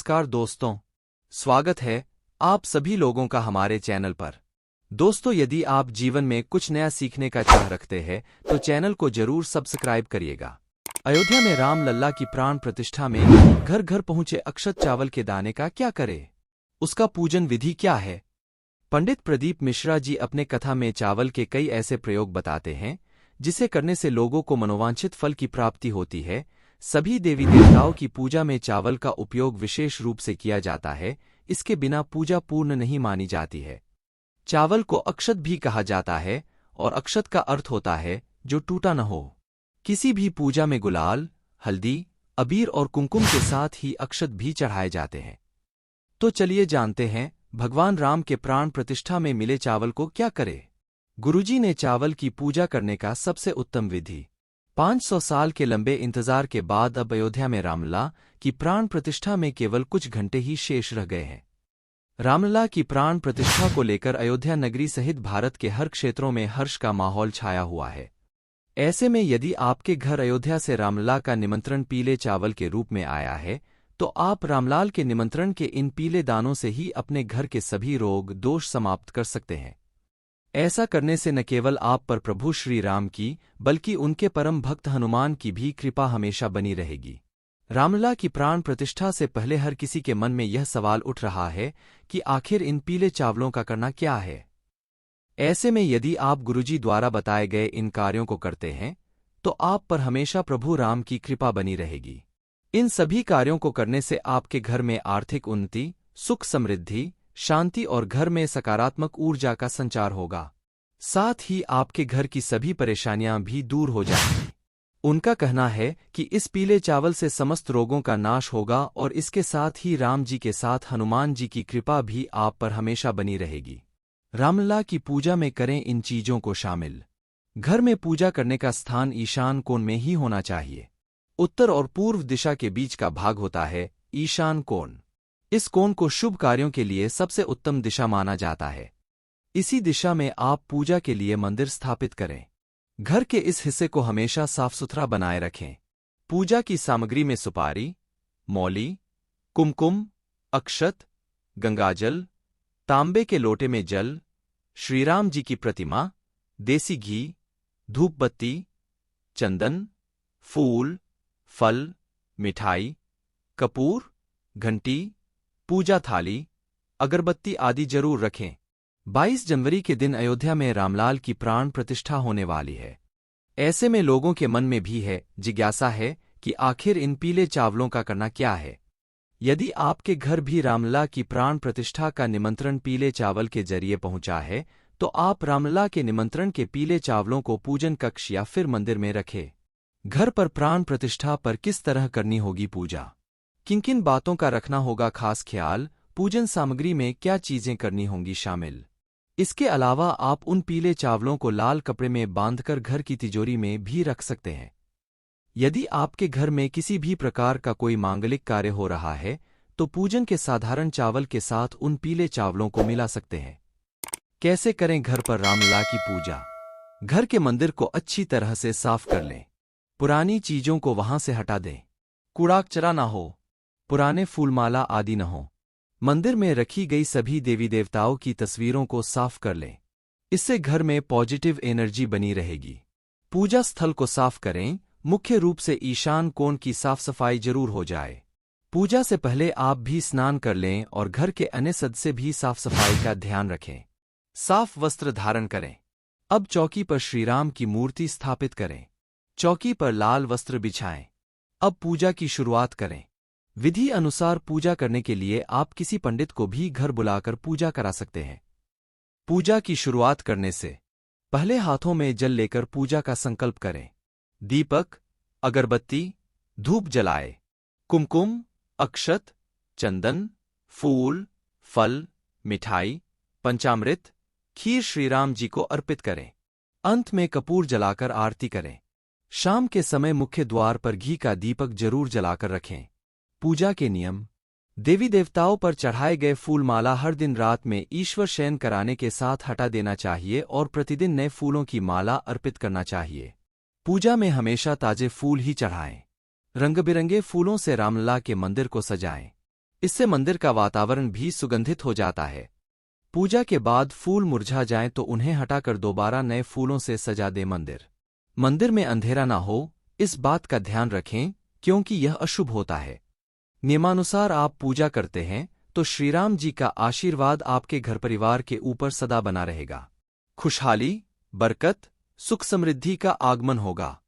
नमस्कार दोस्तों, स्वागत है आप सभी लोगों का हमारे चैनल पर। दोस्तों, यदि आप जीवन में कुछ नया सीखने का चाह रखते हैं तो चैनल को जरूर सब्सक्राइब करिएगा। अयोध्या में राम लल्ला की प्राण प्रतिष्ठा में घर घर पहुंचे अक्षत चावल के दाने का क्या करे, उसका पूजन विधि क्या है। पंडित प्रदीप मिश्रा जी अपने कथा में चावल के कई ऐसे प्रयोग बताते हैं जिसे करने से लोगों को मनोवांछित फल की प्राप्ति होती है। सभी देवी देवताओं की पूजा में चावल का उपयोग विशेष रूप से किया जाता है, इसके बिना पूजा पूर्ण नहीं मानी जाती है। चावल को अक्षत भी कहा जाता है और अक्षत का अर्थ होता है जो टूटा न हो। किसी भी पूजा में गुलाल, हल्दी, अबीर और कुमकुम के साथ ही अक्षत भी चढ़ाए जाते हैं। तो चलिए जानते हैं भगवान राम के प्राण प्रतिष्ठा में मिले चावल को क्या करे। गुरुजी ने चावल की पूजा करने का सबसे उत्तम विधि। 500 साल के लंबे इंतजार के बाद अब अयोध्या में रामलला की प्राण प्रतिष्ठा में केवल कुछ घंटे ही शेष रह गए हैं। रामलला की प्राण प्रतिष्ठा को लेकर अयोध्या नगरी सहित भारत के हर क्षेत्रों में हर्ष का माहौल छाया हुआ है। ऐसे में यदि आपके घर अयोध्या से रामलला का निमंत्रण पीले चावल के रूप में आया है तो आप रामलाल के निमंत्रण के इन पीले दानों से ही अपने घर के सभी रोग दोष समाप्त कर सकते हैं। ऐसा करने से न केवल आप पर प्रभु श्री राम की बल्कि उनके परम भक्त हनुमान की भी कृपा हमेशा बनी रहेगी। रामलला की प्राण प्रतिष्ठा से पहले हर किसी के मन में यह सवाल उठ रहा है कि आखिर इन पीले चावलों का करना क्या है। ऐसे में यदि आप गुरुजी द्वारा बताए गए इन कार्यों को करते हैं तो आप पर हमेशा प्रभु राम की कृपा बनी रहेगी। इन सभी कार्यों को करने से आपके घर में आर्थिक उन्नति, सुख समृद्धि, शांति और घर में सकारात्मक ऊर्जा का संचार होगा। साथ ही आपके घर की सभी परेशानियां भी दूर हो जाएंगी। उनका कहना है कि इस पीले चावल से समस्त रोगों का नाश होगा और इसके साथ ही राम जी के साथ हनुमान जी की कृपा भी आप पर हमेशा बनी रहेगी। रामलला की पूजा में करें इन चीजों को शामिल। घर में पूजा करने का स्थान ईशान कोण में ही होना चाहिए। उत्तर और पूर्व दिशा के बीच का भाग होता है ईशान कोण। इस कोण को शुभ कार्यों के लिए सबसे उत्तम दिशा माना जाता है। इसी दिशा में आप पूजा के लिए मंदिर स्थापित करें। घर के इस हिस्से को हमेशा साफ सुथरा बनाए रखें। पूजा की सामग्री में सुपारी, मौली, कुमकुम, अक्षत, गंगाजल, तांबे के लोटे में जल, श्रीराम जी की प्रतिमा, देसी घी, धूप बत्ती, चंदन, फूल, फल, मिठाई, कपूर, घंटी, पूजा थाली, अगरबत्ती आदि जरूर रखें। 22 जनवरी के दिन अयोध्या में रामलाल की प्राण प्रतिष्ठा होने वाली है। ऐसे में लोगों के मन में भी जिज्ञासा है कि आखिर इन पीले चावलों का करना क्या है। यदि आपके घर भी रामलला की प्राण प्रतिष्ठा का निमंत्रण पीले चावल के जरिए पहुंचा है तो आप रामलला के निमंत्रण के पीले चावलों को पूजन कक्ष या फिर मंदिर में रखें। घर पर प्राण प्रतिष्ठा पर किस तरह करनी होगी पूजा, किन किन बातों का रखना होगा खास ख्याल, पूजन सामग्री में क्या चीजें करनी होंगी शामिल। इसके अलावा आप उन पीले चावलों को लाल कपड़े में बांधकर घर की तिजोरी में भी रख सकते हैं। यदि आपके घर में किसी भी प्रकार का कोई मांगलिक कार्य हो रहा है तो पूजन के साधारण चावल के साथ उन पीले चावलों को मिला सकते हैं। कैसे करें घर पर रामलला की पूजा। घर के मंदिर को अच्छी तरह से साफ कर लें। पुरानी चीजों को वहां से हटा दें। कूड़ा कचरा ना हो, पुराने फूलमाला आदि न हो। मंदिर में रखी गई सभी देवी देवताओं की तस्वीरों को साफ कर लें। इससे घर में पॉजिटिव एनर्जी बनी रहेगी। पूजा स्थल को साफ करें। मुख्य रूप से ईशान कोण की साफ सफाई जरूर हो जाए। पूजा से पहले आप भी स्नान कर लें और घर के अन्य सदस्य भी साफ सफाई का ध्यान रखें। साफ वस्त्र धारण करें। अब चौकी पर श्रीराम की मूर्ति स्थापित करें। चौकी पर लाल वस्त्र बिछाएं। अब पूजा की शुरुआत करें। विधि अनुसार पूजा करने के लिए आप किसी पंडित को भी घर बुलाकर पूजा करा सकते हैं। पूजा की शुरुआत करने से पहले हाथों में जल लेकर पूजा का संकल्प करें। दीपक, अगरबत्ती, धूप जलाए। कुमकुम, अक्षत, चंदन, फूल, फल, मिठाई, पंचामृत, खीर श्रीराम जी को अर्पित करें। अंत में कपूर जलाकर आरती करें। शाम के समय मुख्य द्वार पर घी का दीपक जरूर जलाकर रखें। पूजा के नियम। देवी देवताओं पर चढ़ाए गए फूलमाला हर दिन रात में ईश्वर शयन कराने के साथ हटा देना चाहिए और प्रतिदिन नए फूलों की माला अर्पित करना चाहिए। पूजा में हमेशा ताजे फूल ही चढ़ाएं। रंग बिरंगे फूलों से रामलला के मंदिर को सजाएं। इससे मंदिर का वातावरण भी सुगंधित हो जाता है। पूजा के बाद फूल मुरझा जाएं तो उन्हें हटाकर दोबारा नए फूलों से सजा दे मंदिर। मंदिर में अंधेरा ना हो, इस बात का ध्यान रखें क्योंकि यह अशुभ होता है। नियमानुसार आप पूजा करते हैं तो श्रीराम जी का आशीर्वाद आपके घर परिवार के ऊपर सदा बना रहेगा। खुशहाली, बरकत, सुख समृद्धि का आगमन होगा।